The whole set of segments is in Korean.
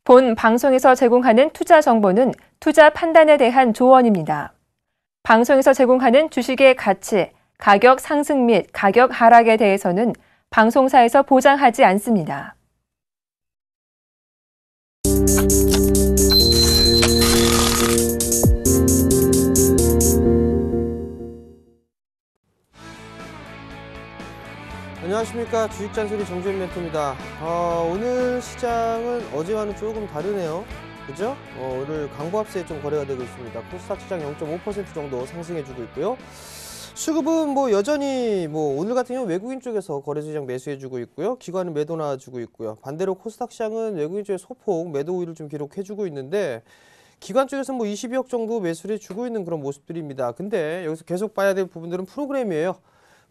본 방송에서 제공하는 투자 정보는 투자 판단에 대한 조언입니다. 방송에서 제공하는 주식의 가치, 가격 상승 및 가격 하락에 대해서는 방송사에서 보장하지 않습니다. 안녕하십니까. 주식잔소리 정주현 멘토입니다. 오늘 시장은 어제와는 조금 다르네요. 그죠? 오늘 강보합세에 좀 거래가 되고 있습니다. 코스닥 시장 0.5% 정도 상승해주고 있고요. 수급은 여전히 오늘 같은 경우 외국인 쪽에서 거래 시장 매수해주고 있고요. 기관은 매도 나와주고 있고요. 반대로 코스닥 시장은 외국인 쪽에 소폭 매도 우위를 좀 기록해주고 있는데 기관 쪽에서 22억 정도 매수를 해주고 있는 그런 모습들입니다. 근데 여기서 계속 봐야 될 부분들은 프로그램이에요.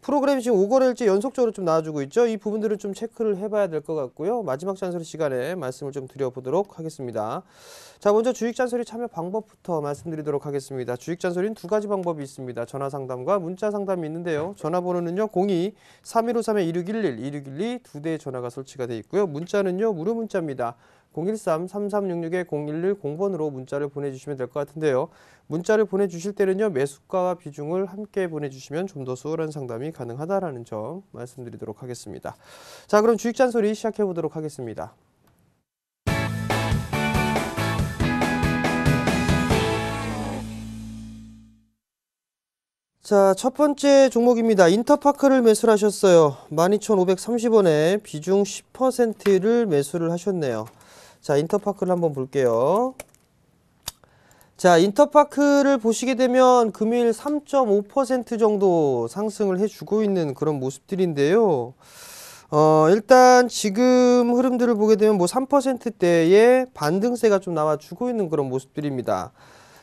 프로그램이 지금 5거래일째 연속적으로 좀 나와주고 있죠. 이 부분들을 좀 체크를 해봐야 될 것 같고요. 마지막 잔소리 시간에 말씀을 좀 드려보도록 하겠습니다. 자, 먼저 주식잔소리 참여 방법부터 말씀드리도록 하겠습니다. 주식잔소리는 두 가지 방법이 있습니다. 전화상담과 문자상담이 있는데요. 전화번호는요. 02-3153-2611, 2612 두 대의 전화가 설치가 되어 있고요. 문자는요. 무료 문자입니다. 013-3366-0110번으로 문자를 보내주시면 될 것 같은데요. 문자를 보내주실 때는요. 매수가와 비중을 함께 보내주시면 좀 더 수월한 상담이 가능하다라는 점 말씀드리도록 하겠습니다. 자, 그럼 주식잔소리 시작해 보도록 하겠습니다. 자, 첫 번째 종목입니다. 인터파크를 매수를 하셨어요. 12,530원에 비중 10%를 매수를 하셨네요. 자, 인터파크를 한번 볼게요. 자, 인터파크를 보시게 되면 금일 3.5% 정도 상승을 해주고 있는 그런 모습들인데요. 일단 지금 흐름들을 보게 되면 3%대의 반등세가 좀 나와주고 있는 그런 모습들입니다.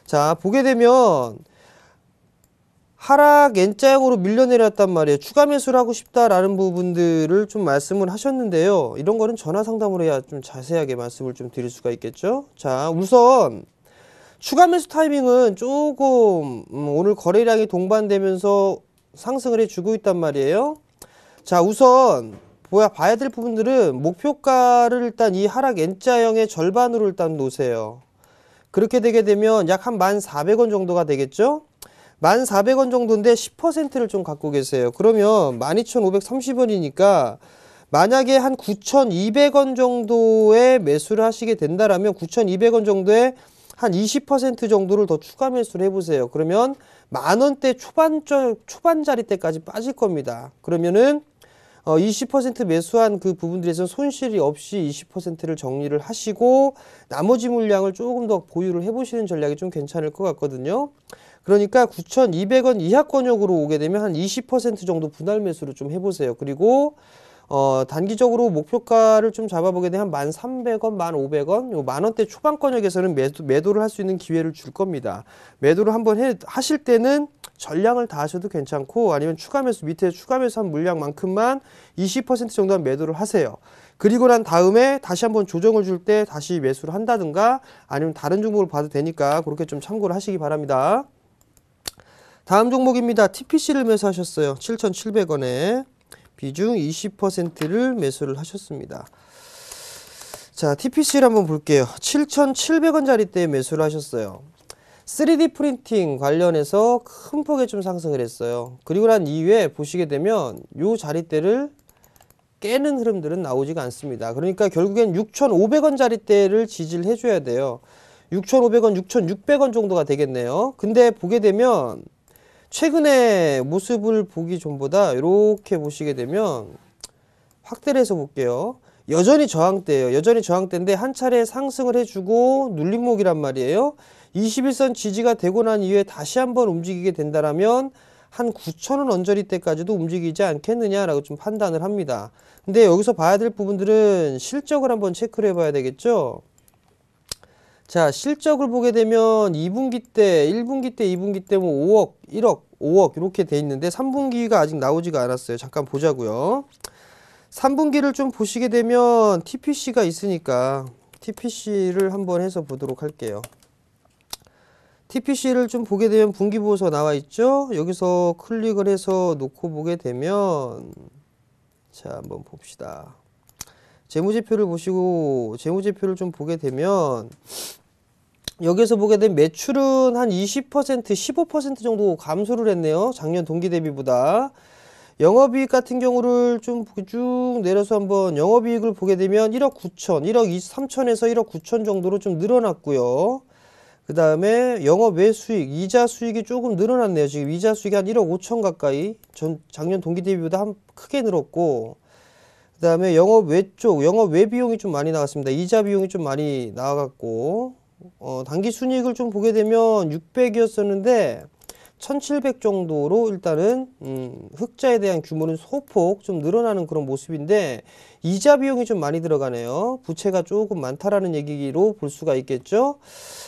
자, 보게 되면 하락 N자형으로 밀려내렸단 말이에요. 추가 매수를 하고 싶다라는 부분들을 좀 말씀을 하셨는데요. 이런 거는 전화 상담을 해야 좀 자세하게 말씀을 좀 드릴 수가 있겠죠. 자, 우선 추가 매수 타이밍은 조금 오늘 거래량이 동반되면서 상승을 해주고 있단 말이에요. 자, 우선 봐야 될 부분들은 목표가를 일단 이 하락 N자형의 절반으로 일단 놓으세요. 그렇게 되게 되면 약 한 1,400원 정도가 되겠죠. 1,400원 정도인데 10%를 좀 갖고 계세요. 그러면 12,530원이니까 만약에 한 9,200원 정도의 매수를 하시게 된다라면 9,200원 정도에 한 20% 정도를 더 추가 매수를 해보세요. 그러면 만원대 초반자리대까지 빠질 겁니다. 그러면은 20% 매수한 그 부분들에서 손실이 없이 20%를 정리를 하시고 나머지 물량을 조금 더 보유를 해보시는 전략이 좀 괜찮을 것 같거든요. 그러니까 9,200원 이하권역으로 오게 되면 한 20% 정도 분할 매수를 좀 해보세요. 그리고 단기적으로 목표가를 좀 잡아보게 되면 1,300원, 1,500원, 요 만원대 초반권역에서는 매도를 할 수 있는 기회를 줄 겁니다. 매도를 한번 하실 때는 전량을 다 하셔도 괜찮고 아니면 추가 매수 밑에 추가 매수한 물량만큼만 20% 정도만 매도를 하세요. 그리고 난 다음에 다시 한번 조정을 줄 때 다시 매수를 한다든가 아니면 다른 종목을 봐도 되니까 그렇게 좀 참고를 하시기 바랍니다. 다음 종목입니다. TPC를 매수하셨어요. 7,700원에 비중 20%를 매수를 하셨습니다. 자, TPC를 한번 볼게요. 7,700원짜리대에 매수를 하셨어요. 3D 프린팅 관련해서 큰 폭의 좀 상승을 했어요. 그리고 난 이후에 보시게 되면 이 자리대를 깨는 흐름들은 나오지가 않습니다. 그러니까 결국엔 6,500원짜리대를 지지를 해줘야 돼요. 6,500원, 6,600원 정도가 되겠네요. 근데 보게 되면 최근의 모습을 보기 전보다 이렇게 보시게 되면 확대를 해서 볼게요. 여전히 저항대예요. 여전히 저항대인데 한 차례 상승을 해주고 눌림목이란 말이에요. 21선 지지가 되고 난 이후에 다시 한번 움직이게 된다라면 한 9,000원 언저리 때까지도 움직이지 않겠느냐라고 좀 판단을 합니다. 근데 여기서 봐야 될 부분들은 실적을 한번 체크를 해봐야 되겠죠. 자, 실적을 보게 되면 2분기 때, 1분기 때, 2분기 때 5억, 1억, 5억 이렇게 돼 있는데 3분기가 아직 나오지가 않았어요. 잠깐 보자고요. 3분기를 좀 보시게 되면 TPC가 있으니까 TPC를 한번 해서 보도록 할게요. TPC를 좀 보게 되면 분기보고서 나와 있죠. 여기서 클릭을 해서 놓고 보게 되면 자, 한번 봅시다. 재무제표를 보시고 재무제표를 좀 보게 되면 여기서 보게 되면 매출은 한 20%, 15% 정도 감소를 했네요. 작년 동기 대비보다. 영업이익 같은 경우를 좀 쭉 내려서 한번 영업이익을 보게 되면 1억 9천, 1억 3천에서 1억 9천 정도로 좀 늘어났고요. 그 다음에 영업 외수익, 이자 수익이 조금 늘어났네요. 지금 이자 수익이 한 1억 5천 가까이 작년 동기 대비보다 크게 늘었고, 그 다음에 영업 외쪽, 영업 외 비용이 좀 많이 나갔습니다. 이자 비용이 좀 많이 나갔고, 단기 순이익을 좀 보게 되면 600이었었는데 1700 정도로 일단은 흑자에 대한 규모는 소폭 좀 늘어나는 그런 모습인데 이자 비용이 좀 많이 들어가네요. 부채가 조금 많다라는 얘기로 볼 수가 있겠죠.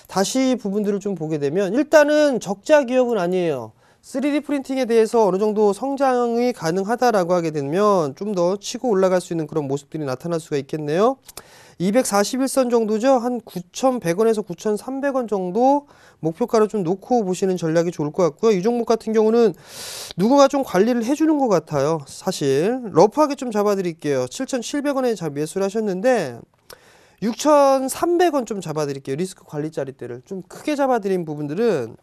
다시 부분들을 좀 보게 되면 일단은 적자 기업은 아니에요. 3D 프린팅에 대해서 어느 정도 성장이 가능하다라고 하게 되면 좀 더 치고 올라갈 수 있는 그런 모습들이 나타날 수가 있겠네요. 241선 정도죠. 한 9,100원에서 9,300원 정도 목표가를 좀 놓고 보시는 전략이 좋을 것 같고요. 이 종목 같은 경우는 누군가 좀 관리를 해주는 것 같아요. 사실 러프하게 좀 잡아드릴게요. 7,700원에 매수를 하셨는데 6,300원 좀 잡아드릴게요. 리스크 관리 자리대를 좀 크게 잡아드린 부분들은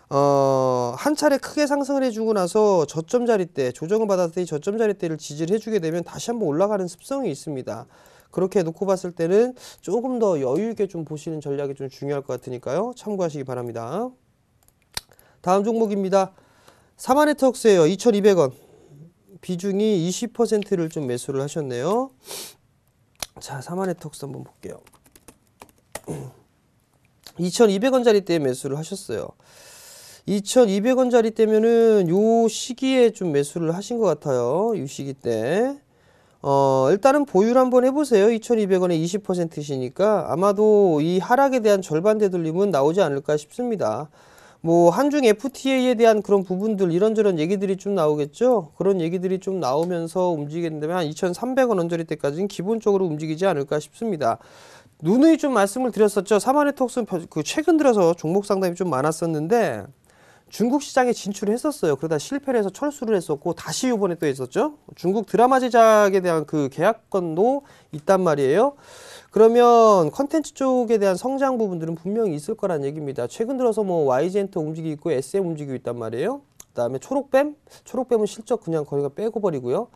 한 차례 크게 상승을 해주고 나서 저점 자리대, 조정을 받았을 때 저점 자리대를 지지를 해주게 되면 다시 한번 올라가는 습성이 있습니다. 그렇게 놓고 봤을 때는 조금 더 여유 있게 좀 보시는 전략이 좀 중요할 것 같으니까요. 참고하시기 바랍니다. 다음 종목입니다. 사마네트웍스예요. 2,200원. 비중이 20%를 좀 매수를 하셨네요. 자, 사마네트웍스 한번 볼게요. 2,200원짜리 때 매수를 하셨어요. 2,200원짜리 때면은 요 시기에 좀 매수를 하신 것 같아요. 이 시기 때. 일단은 보유를 한번 해보세요. 2,200원에 20%시니까 아마도 이 하락에 대한 절반 되돌림은 나오지 않을까 싶습니다. 뭐 한중 FTA에 대한 그런 부분들 이런저런 얘기들이 좀 나오겠죠. 그런 얘기들이 좀 나오면서 움직이는데 한 2,300원 언저리 때까지는 기본적으로 움직이지 않을까 싶습니다. 누누이 좀 말씀을 드렸었죠. 사마네트웍스는 최근 들어서 종목 상담이 좀 많았었는데 중국 시장에 진출을 했었어요. 그러다 실패를 해서 철수를 했었고 다시 이번에 또 했었죠. 중국 드라마 제작에 대한 그 계약건도 있단 말이에요. 그러면 컨텐츠 쪽에 대한 성장 부분들은 분명히 있을 거란 얘기입니다. 최근 들어서 뭐 YG엔터 움직이고 있고 SM 움직이고 있단 말이에요. 그 다음에 초록뱀은 실적 그냥 거기가 빼고 버리고요.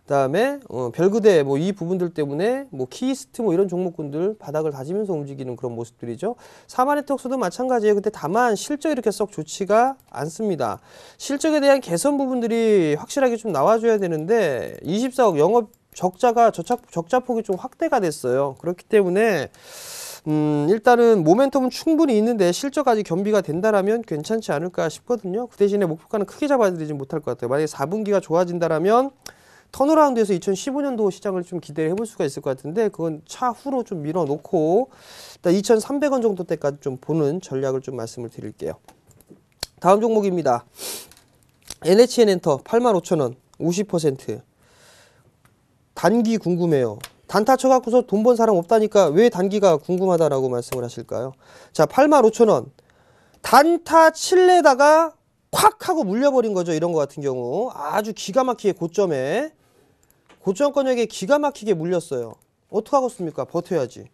그 다음에 별그대 뭐 이 부분들 때문에 뭐 키스트 뭐 이런 종목군들 바닥을 다지면서 움직이는 그런 모습들이죠. 사마네트웍스도 마찬가지예요. 근데 다만 실적이 이렇게 썩 좋지가 않습니다. 실적에 대한 개선 부분들이 확실하게 좀 나와줘야 되는데 24억 영업 적자가 적자폭이 좀 확대가 됐어요. 그렇기 때문에 일단은 모멘텀은 충분히 있는데 실적까지 겸비가 된다라면 괜찮지 않을까 싶거든요. 그 대신에 목표가는 크게 잡아드리지 못할 것 같아요. 만약에 4분기가 좋아진다라면 턴어라운드에서 2015년도 시장을 좀 기대해 볼 수가 있을 것 같은데 그건 차후로 좀 밀어놓고 일단 2,300원 정도 때까지 좀 보는 전략을 좀 말씀을 드릴게요. 다음 종목입니다. NHN엔터 85,000원 50%. 단기 궁금해요. 단타 쳐갖고서 돈 번 사람 없다니까 왜 단기가 궁금하다라고 말씀을 하실까요? 자, 85,000원. 단타 칠래다가 콱 하고 물려버린 거죠. 이런 거 같은 경우. 아주 기가 막히게 고점권역에 기가 막히게 물렸어요. 어떡하겠습니까? 버텨야지.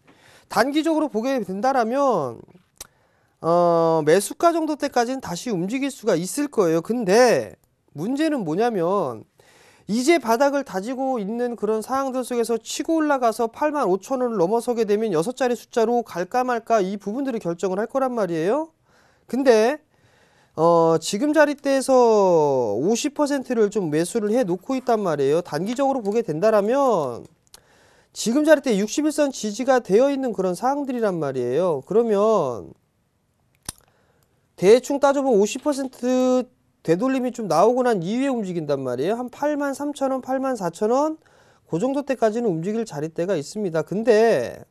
단기적으로 보게 된다라면 매수가 정도 때까지는 다시 움직일 수가 있을 거예요. 근데 문제는 뭐냐면 이제 바닥을 다지고 있는 그런 상황들 속에서 치고 올라가서 85,000원을 넘어서게 되면 6자리 숫자로 갈까 말까 이 부분들을 결정을 할 거란 말이에요. 근데 지금 자리대에서 50%를 좀 매수를 해 놓고 있단 말이에요. 단기적으로 보게 된다라면 지금 자리대 61선 지지가 되어 있는 그런 상황들이란 말이에요. 그러면 대충 따져보면 50% 되돌림이 좀 나오고 난 이후에 움직인단 말이에요. 한 83,000원, 84,000원 그 정도 때까지는 움직일 자리대가 있습니다. 근데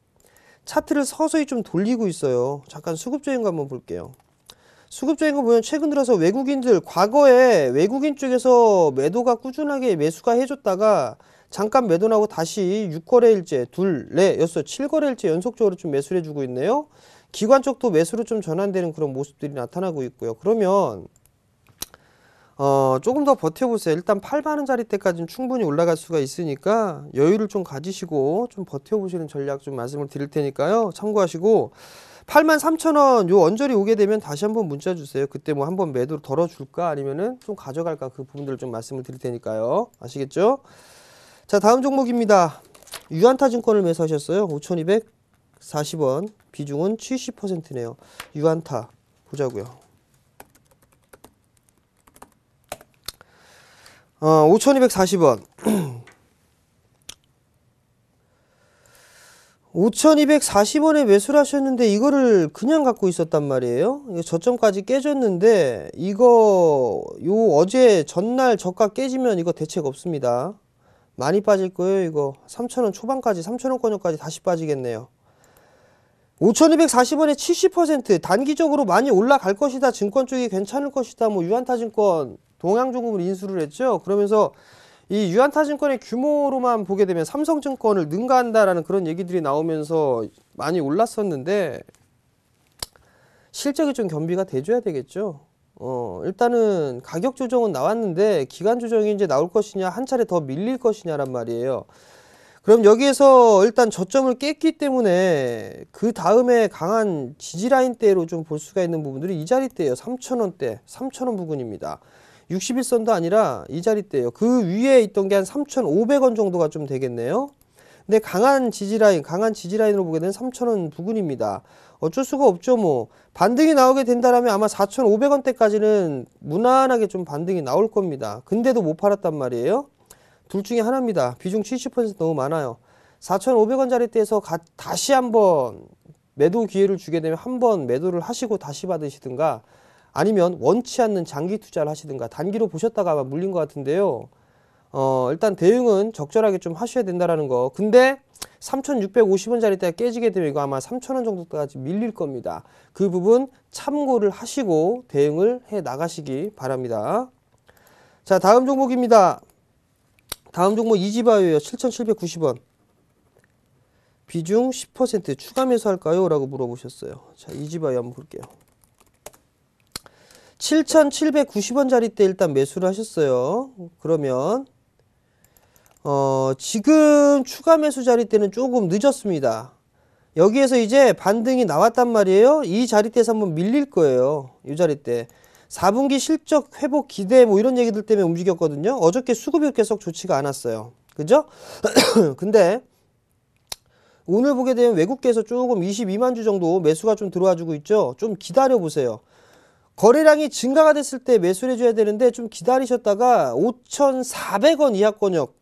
차트를 서서히 좀 돌리고 있어요. 잠깐 수급적인 거 한번 볼게요. 수급적인 거 보면 최근 들어서 외국인들 과거에 외국인 쪽에서 매도가 꾸준하게 매수가 해줬다가 잠깐 매도 나고 다시 6거래일째 둘, 넷, 여섯, 7거래일째 연속적으로 좀 매수를 해주고 있네요. 기관 쪽도 매수로 좀 전환되는 그런 모습들이 나타나고 있고요. 그러면 조금 더 버텨보세요. 일단 8만 원짜리 때까지는 충분히 올라갈 수가 있으니까 여유를 좀 가지시고 좀 버텨보시는 전략 좀 말씀을 드릴 테니까요. 참고하시고 83,000원 요 언저리 오게 되면 다시 한번 문자 주세요. 그때 뭐 한번 매도를 덜어줄까 아니면은 좀 가져갈까 그 부분들을 좀 말씀을 드릴 테니까요. 아시겠죠? 자, 다음 종목입니다. 유한타증권을 매수하셨어요. 5,240원. 비중은 70%네요. 유한타 보자고요. 5,240원. 5,240원에 매수를 하셨는데 이거를 그냥 갖고 있었단 말이에요. 이거 저점까지 깨졌는데 이거 어제 전날 저가 깨지면 이거 대책 없습니다. 많이 빠질 거예요. 이거 3,000원 초반까지 3,000원권까지 다시 빠지겠네요. 5,240원에 70% 단기적으로 많이 올라갈 것이다. 증권 쪽이 괜찮을 것이다. 뭐 유한타증권 동양중공을 인수를 했죠. 그러면서 이 유한타증권의 규모로만 보게 되면 삼성증권을 능가한다라는 그런 얘기들이 나오면서 많이 올랐었는데 실적이 좀 겸비가 돼줘야 되겠죠. 일단은 가격 조정은 나왔는데 기간 조정이 이제 나올 것이냐 한 차례 더 밀릴 것이냐란 말이에요. 그럼 여기에서 일단 저점을 깼기 때문에 그 다음에 강한 지지라인대로 좀 볼 수가 있는 부분들이 이 자리대예요. 3,000원대, 3,000원 부근입니다. 60일선도 아니라 이 자리대예요. 그 위에 있던 게 한 3,500원 정도가 좀 되겠네요. 근데 강한 지지라인으로 보게 되면 3,000원 부근입니다. 어쩔 수가 없죠. 뭐 반등이 나오게 된다라면 아마 4,500원대까지는 무난하게 좀 반등이 나올 겁니다. 근데도 못 팔았단 말이에요. 둘 중에 하나입니다. 비중 70% 너무 많아요. 4,500원짜리대에서 다시 한번 매도 기회를 주게 되면 한번 매도를 하시고 다시 받으시든가 아니면 원치 않는 장기 투자를 하시든가 단기로 보셨다가 아마 물린 것 같은데요. 일단 대응은 적절하게 좀 하셔야 된다라는 거. 근데 3,650원짜리대가 깨지게 되면 이거 아마 3,000원 정도까지 밀릴 겁니다. 그 부분 참고를 하시고 대응을 해 나가시기 바랍니다. 자, 다음 종목입니다. 다음 종목 이지바이오예요. 7,790원. 비중 10% 추가 매수할까요? 라고 물어보셨어요. 자, 이지바이오 한번 볼게요. 7,790원짜리 때 일단 매수를 하셨어요. 그러면 지금 추가 매수 자리 때는 조금 늦었습니다. 여기에서 이제 반등이 나왔단 말이에요. 이 자리대에서 한번 밀릴 거예요. 이 자리대. 4분기 실적 회복 기대 뭐 이런 얘기들 때문에 움직였거든요. 어저께 수급이 계속 좋지가 않았어요. 그죠? 근데 오늘 보게 되면 외국계에서 조금 22만 주 정도 매수가 좀 들어와 주고 있죠. 좀 기다려 보세요. 거래량이 증가가 됐을 때 매수를 해줘야 되는데 좀 기다리셨다가 5,400원 이하권역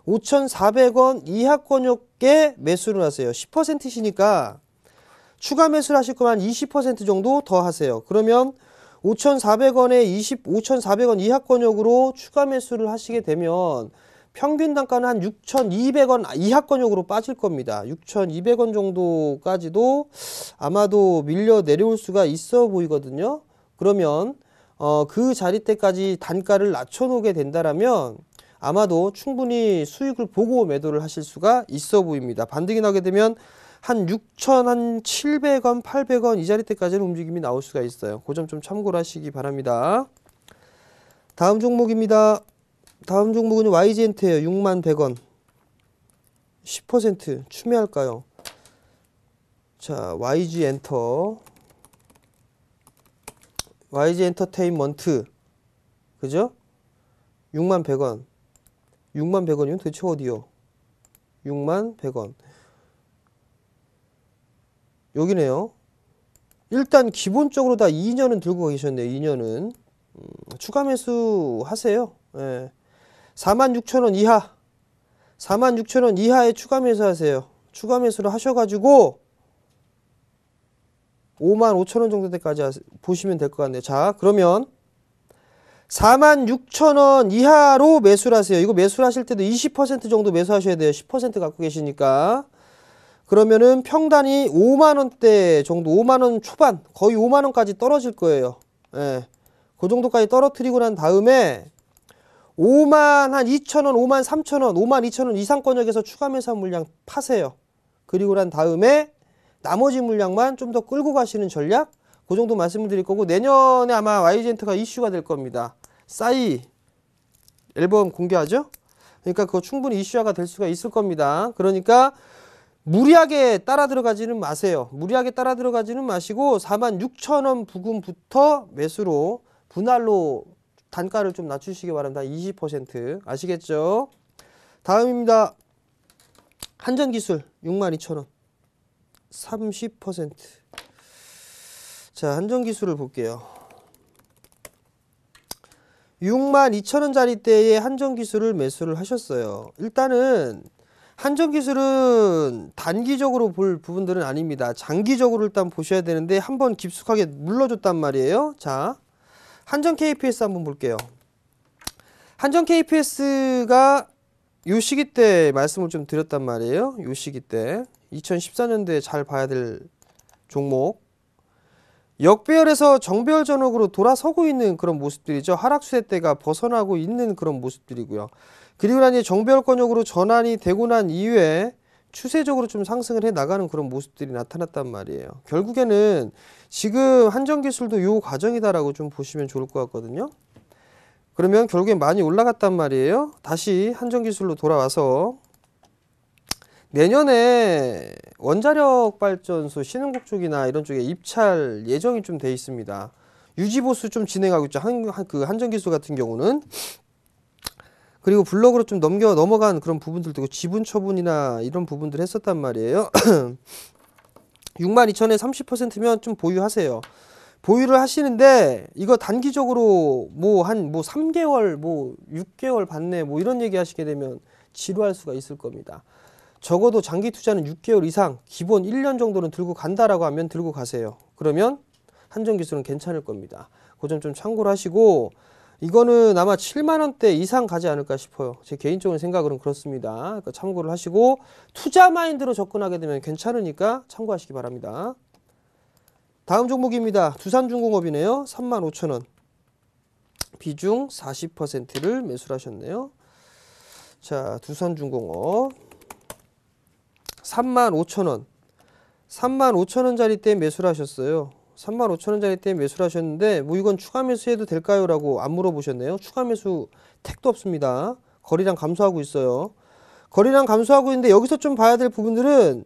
5,400원 이하권역에 매수를 하세요. 10%시니까 추가 매수를 하실 거면 20% 정도 더 하세요. 그러면 5,400원에 5,400원 이하권역으로 추가 매수를 하시게 되면 평균 단가는 한 6,200원 이하권역으로 빠질 겁니다. 6,200원 정도까지도 아마도 밀려 내려올 수가 있어 보이거든요. 그러면 그 자리대까지 단가를 낮춰놓게 된다라면 아마도 충분히 수익을 보고 매도를 하실 수가 있어 보입니다. 반등이 나게 되면 한 6,700원, 800원 이 자리대까지는 움직임이 나올 수가 있어요. 그 점 좀 참고를 하시기 바랍니다. 다음 종목입니다. 다음 종목은 YG엔터예요. 61,100원. 10% 추매할까요? 자, YG엔터. YG엔터테인먼트. 그죠? 61,100원. 61,100원이면 도대체 어디요? 61,100원. 여기네요. 일단 기본적으로 다 2년은 들고 계셨네요. 2년은. 추가 매수 하세요. 예. 46,000원 이하. 46,000원 이하에 추가 매수 하세요. 추가 매수를 하셔가지고 55,000원 정도 때까지 보시면 될 것 같네요. 자, 그러면 46,000원 이하로 매수를 하세요. 이거 매수를 하실 때도 20% 정도 매수하셔야 돼요. 10% 갖고 계시니까. 그러면은 평단이 5만원대 정도, 5만원 초반, 거의 5만원까지 떨어질 거예요. 예. 그 정도까지 떨어뜨리고 난 다음에 52,000원, 53,000원, 52,000원 이상권역에서 추가 매수 물량 파세요. 그리고 난 다음에 나머지 물량만 좀 더 끌고 가시는 전략? 그 정도 말씀을 드릴 거고, 내년에 아마 YG엔터가 이슈가 될 겁니다. 싸이 앨범 공개하죠? 그러니까 그거 충분히 이슈화가 될 수가 있을 겁니다. 그러니까 무리하게 따라 들어가지는 마세요. 무리하게 따라 들어가지는 마시고 46,000원 부근부터 매수로 분할로 단가를 좀 낮추시기 바랍니다. 20% 아시겠죠? 다음입니다. 한전기술 62,000원 30%. 자, 한전기술을 볼게요. 62,000원짜리대에 한전기술을 매수를 하셨어요. 일단은 한전기술은 단기적으로 볼 부분들은 아닙니다. 장기적으로 일단 보셔야 되는데 한번 깊숙하게 물러줬단 말이에요. 자, 한전 KPS 한번 볼게요. 한전 KPS가 요 시기 때 말씀을 좀 드렸단 말이에요. 요 시기 때 2014년도에 잘 봐야 될 종목. 역배열에서 정배열 전역으로 돌아서고 있는 그런 모습들이죠. 하락수세대가 벗어나고 있는 그런 모습들이고요. 그리고 나니 정배열권역으로 전환이 되고 난 이후에 추세적으로 좀 상승을 해 나가는 그런 모습들이 나타났단 말이에요. 결국에는 지금 한전기술도 요 과정이다라고 좀 보시면 좋을 것 같거든요. 그러면 결국엔 많이 올라갔단 말이에요. 다시 한전기술로 돌아와서 내년에 원자력 발전소 신흥국 쪽이나 이런 쪽에 입찰 예정이 좀 돼 있습니다. 유지보수 좀 진행하고 있죠. 한전기술 같은 경우는. 그리고 블록으로 좀 넘어간 그런 부분들도 있고 지분 처분이나 이런 부분들 했었단 말이에요. 62,000원에 30%면 좀 보유하세요. 보유를 하시는데 이거 단기적으로 뭐 3개월 뭐 6개월 받네 뭐 이런 얘기 하시게 되면 지루할 수가 있을 겁니다. 적어도 장기 투자는 6개월 이상 기본 1년 정도는 들고 간다라고 하면 들고 가세요. 그러면 한전기술은 괜찮을 겁니다. 그 점 좀 참고를 하시고 이거는 아마 7만원대 이상 가지 않을까 싶어요. 제 개인적인 생각으로는 그렇습니다. 그러니까 참고를 하시고 투자 마인드로 접근하게 되면 괜찮으니까 참고하시기 바랍니다. 다음 종목입니다. 두산중공업이네요. 35,000원. 비중 40%를 매수를 하셨네요. 자, 두산중공업 35,000원. 35,000원짜리 때 매수를 하셨어요. 35,000원짜리 때 매수를 하셨는데 뭐 이건 추가 매수해도 될까요? 라고 안 물어보셨네요. 추가 매수 택도 없습니다. 거래량 감소하고 있어요. 거래량 감소하고 있는데 여기서 좀 봐야 될 부분들은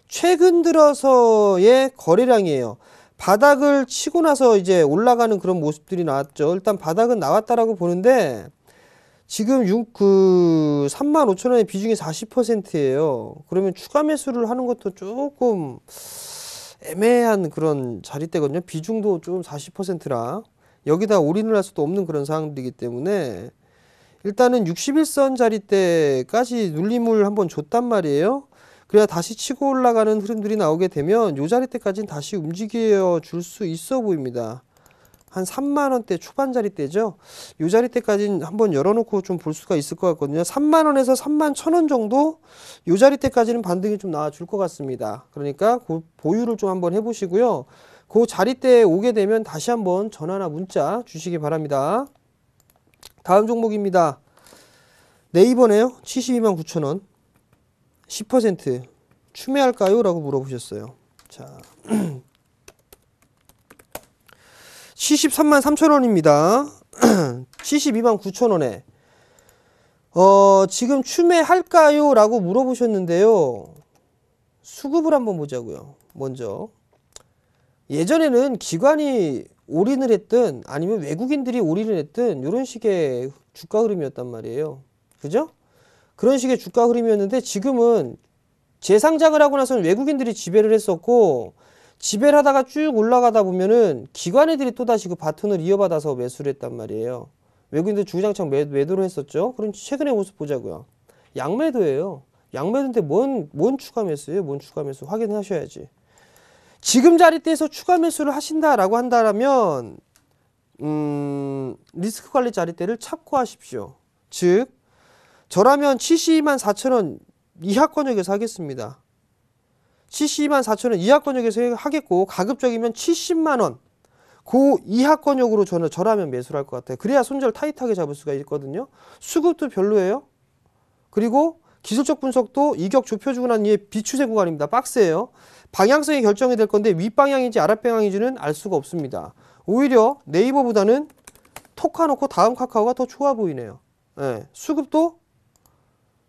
최근 들어서의 거래량이에요. 바닥을 치고 나서 이제 올라가는 그런 모습들이 나왔죠. 일단 바닥은 나왔다라고 보는데 지금 35,000원의 비중이 40%예요. 그러면 추가 매수를 하는 것도 조금 애매한 그런 자리대거든요. 비중도 좀 40%라 여기다 올인을 할 수도 없는 그런 상황들이기 때문에 일단은 61선 자리대까지 눌림을 한번 줬단 말이에요. 그래야 다시 치고 올라가는 흐름들이 나오게 되면 요 자리대까지는 다시 움직여 줄 수 있어 보입니다. 한 3만원대 초반 자리대죠. 요 자리대까지는 한번 열어놓고 좀 볼 수가 있을 것 같거든요. 3만원에서 31,000원 정도 요 자리대까지는 반등이 좀 나와줄 것 같습니다. 그러니까 그 보유를 좀 한번 해보시고요. 그 자리대에 오게 되면 다시 한번 전화나 문자 주시기 바랍니다. 다음 종목입니다. 네이버네요. 729,000원. 10% 추매할까요? 라고 물어보셨어요. 자, 733,000원입니다. 729,000원에 지금 추매할까요? 라고 물어보셨는데요. 수급을 한번 보자고요. 먼저 예전에는 기관이 올인을 했든 아니면 외국인들이 올인을 했든 이런 식의 주가 흐름이었단 말이에요. 그죠? 그런 식의 주가 흐름이었는데 지금은 재상장을 하고 나서는 외국인들이 지배를 했었고 지배를 하다가 쭉 올라가다 보면은 기관 애들이 또다시 그 바톤을 이어받아서 매수를 했단 말이에요. 외국인들 주구장창 매도를 했었죠. 그럼 최근의 모습 보자고요. 양매도예요. 양매도인데 뭔 추가 매수예요? 뭔 추가 매수 확인하셔야지. 지금 자리대에서 추가 매수를 하신다라고 한다면 리스크 관리 자리대를 참고하십시오. 즉 저라면 724,000원 이하권역에서 하겠습니다. 724,000원 이하권역에서 하겠고 가급적이면 70만원 그 이하권역으로 저라면 매수를 할 것 같아요. 그래야 손절 타이트하게 잡을 수가 있거든요. 수급도 별로예요. 그리고 기술적 분석도 이격 좁혀주고 난 이후에 비추세 구간입니다. 박스예요. 방향성이 결정이 될 건데 윗방향인지 아랫방향인지는 알 수가 없습니다. 오히려 네이버보다는 톡 놓고 다음 카카오가 더 좋아 보이네요. 예, 수급도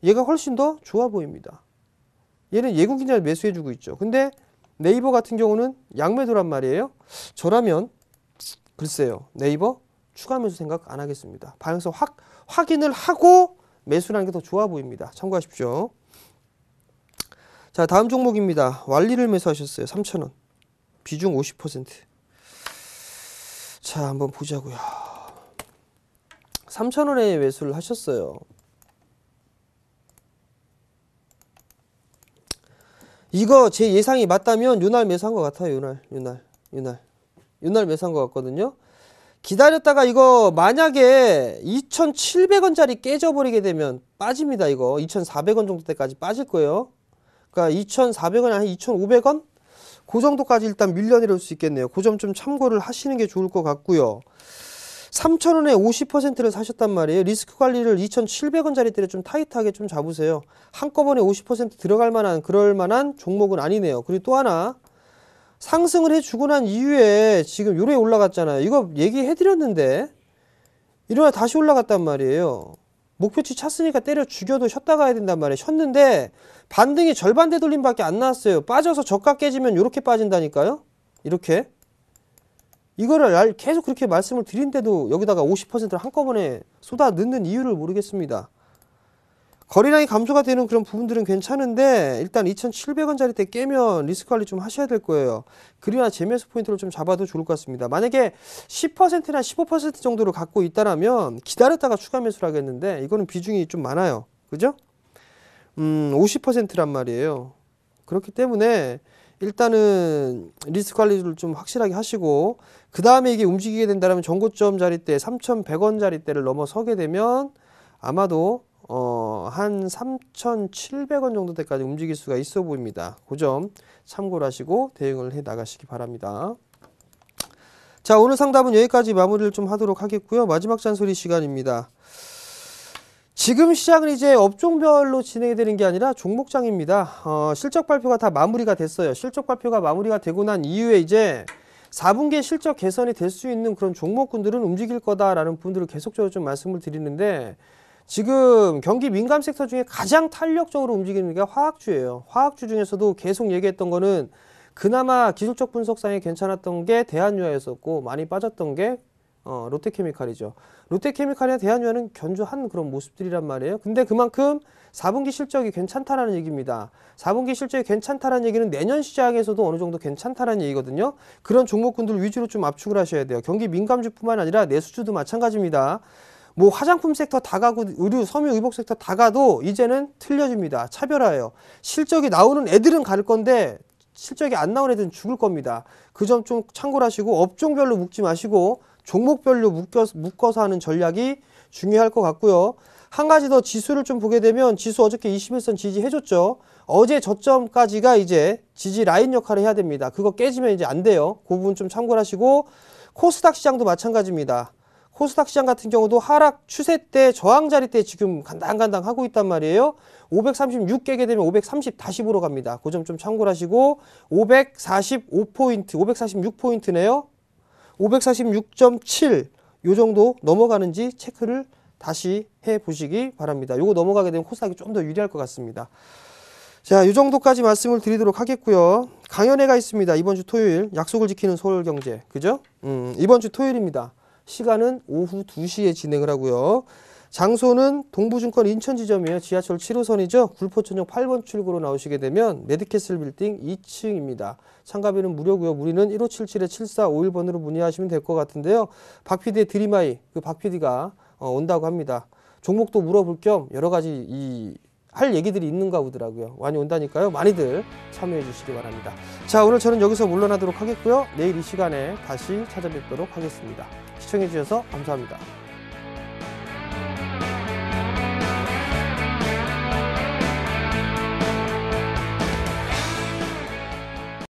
얘가 훨씬 더 좋아 보입니다. 얘는 예고기념 매수해주고 있죠. 근데 네이버 같은 경우는 양매도란 말이에요. 저라면 글쎄요, 네이버 추가 매수 생각 안 하겠습니다. 방향성 확인을 하고 매수라는 게 더 좋아 보입니다. 참고하십시오. 자, 다음 종목입니다. 완리를 매수하셨어요. 3,000원. 비중 50%. 자, 한번 보자고요. 3,000원에 매수를 하셨어요. 이거 제 예상이 맞다면 요날 매수한 것 같아요. 요날 매수한 것 같거든요. 기다렸다가 이거 만약에 2,700원짜리 깨져버리게 되면 빠집니다. 이거 2,400원 정도 때까지 빠질 거예요. 그러니까 2,400원이 아니라 2,500원? 그 정도까지 일단 밀려내릴 수 있겠네요. 그 점 좀 참고를 하시는 게 좋을 것 같고요. 3,000원에 50%를 사셨단 말이에요. 리스크 관리를 2,700원짜리 때를 좀 타이트하게 좀 잡으세요. 한꺼번에 50% 들어갈 만한 그럴 만한 종목은 아니네요. 그리고 또 하나, 상승을 해주고 난 이후에 지금 요래 올라갔잖아요. 이거 얘기해드렸는데 이러다 다시 올라갔단 말이에요. 목표치 찼으니까 때려 죽여도 쉬었다 가야 된단 말이에요. 쉬었는데 반등이 절반 되돌림밖에 안 나왔어요. 빠져서 저가 깨지면 이렇게 빠진다니까요. 이렇게. 이거를 계속 그렇게 말씀을 드린데도 여기다가 50%를 한꺼번에 쏟아 넣는 이유를 모르겠습니다. 거래량이 감소가 되는 그런 부분들은 괜찮은데 일단 2,700원짜리 때 깨면 리스크 관리 좀 하셔야 될 거예요. 그래야 재매수 포인트를 좀 잡아도 좋을 것 같습니다. 만약에 10%나 15% 정도를 갖고 있다라면 기다렸다가 추가 매수를 하겠는데 이거는 비중이 좀 많아요. 그죠? 50%란 말이에요. 그렇기 때문에 일단은 리스크 관리를 좀 확실하게 하시고 그 다음에 이게 움직이게 된다면 전고점 자리대 3,100원짜리 대를 넘어서게 되면 아마도 한 3,700원 정도 때까지 움직일 수가 있어 보입니다. 그 점 참고를 하시고 대응을 해 나가시기 바랍니다. 자, 오늘 상담은 여기까지 마무리를 좀 하도록 하겠고요. 마지막 잔소리 시간입니다. 지금 시장은 이제 업종별로 진행이 되는 게 아니라 종목장입니다. 실적 발표가 다 마무리가 됐어요. 실적 발표가 마무리가 되고 난 이후에 이제 4분기에 실적 개선이 될 수 있는 그런 종목군들은 움직일 거다라는 분들을 계속적으로 좀 말씀을 드리는데 지금 경기 민감 섹터 중에 가장 탄력적으로 움직이는 게 화학주예요. 화학주 중에서도 계속 얘기했던 거는 그나마 기술적 분석상에 괜찮았던 게 대한유화였었고 많이 빠졌던 게 롯데케미칼이죠. 롯데케미칼이나 대한유화는 견조한 그런 모습들이란 말이에요. 근데 그만큼 4분기 실적이 괜찮다라는 얘기입니다. 4분기 실적이 괜찮다라는 얘기는 내년 시장에서도 어느 정도 괜찮다라는 얘기거든요. 그런 종목군들 위주로 좀 압축을 하셔야 돼요. 경기 민감주뿐만 아니라 내수주도 마찬가지입니다. 뭐 화장품 섹터 다 가고 의류, 섬유, 의복 섹터 다 가도 이제는 틀려집니다. 차별화예요. 실적이 나오는 애들은 갈 건데 실적이 안 나오는 애들은 죽을 겁니다. 그 점 좀 참고를 하시고 업종별로 묶지 마시고 종목별로 묶어서 하는 전략이 중요할 것 같고요. 한 가지 더 지수를 좀 보게 되면 지수 어저께 21선 지지해줬죠. 어제 저점까지가 이제 지지 라인 역할을 해야 됩니다. 그거 깨지면 이제 안 돼요. 그 부분 좀 참고를 하시고 코스닥 시장도 마찬가지입니다. 코스닥 시장 같은 경우도 하락 추세 때 저항 자리 때 지금 간당간당 하고 있단 말이에요. 536 깨게 되면 530 다시 보러 갑니다. 그 점 좀 참고를 하시고 545포인트, 546포인트네요. 546.7 요 정도 넘어가는지 체크를 다시 해 보시기 바랍니다. 요거 넘어가게 되면 코스닥이 좀 더 유리할 것 같습니다. 자, 요 정도까지 말씀을 드리도록 하겠고요. 강연회가 있습니다. 이번 주 토요일 약속을 지키는 서울경제. 그죠? 이번 주 토요일입니다. 시간은 오후 2시에 진행을 하고요. 장소는 동부증권 인천지점이에요. 지하철 7호선이죠. 굴포천역 8번 출구로 나오시게 되면 매드캐슬 빌딩 2층입니다. 참가비는 무료고요. 문의는 1577-7451번으로 문의하시면 될 것 같은데요. 박 PD의 드림아이, 그 박 PD가 온다고 합니다. 종목도 물어볼 겸 여러 가지 할 얘기들이 있는가 보더라고요. 많이 온다니까요. 많이들 참여해 주시기 바랍니다. 자, 오늘 저는 여기서 물러나도록 하겠고요. 내일 이 시간에 다시 찾아뵙도록 하겠습니다. 시청해 주셔서 감사합니다.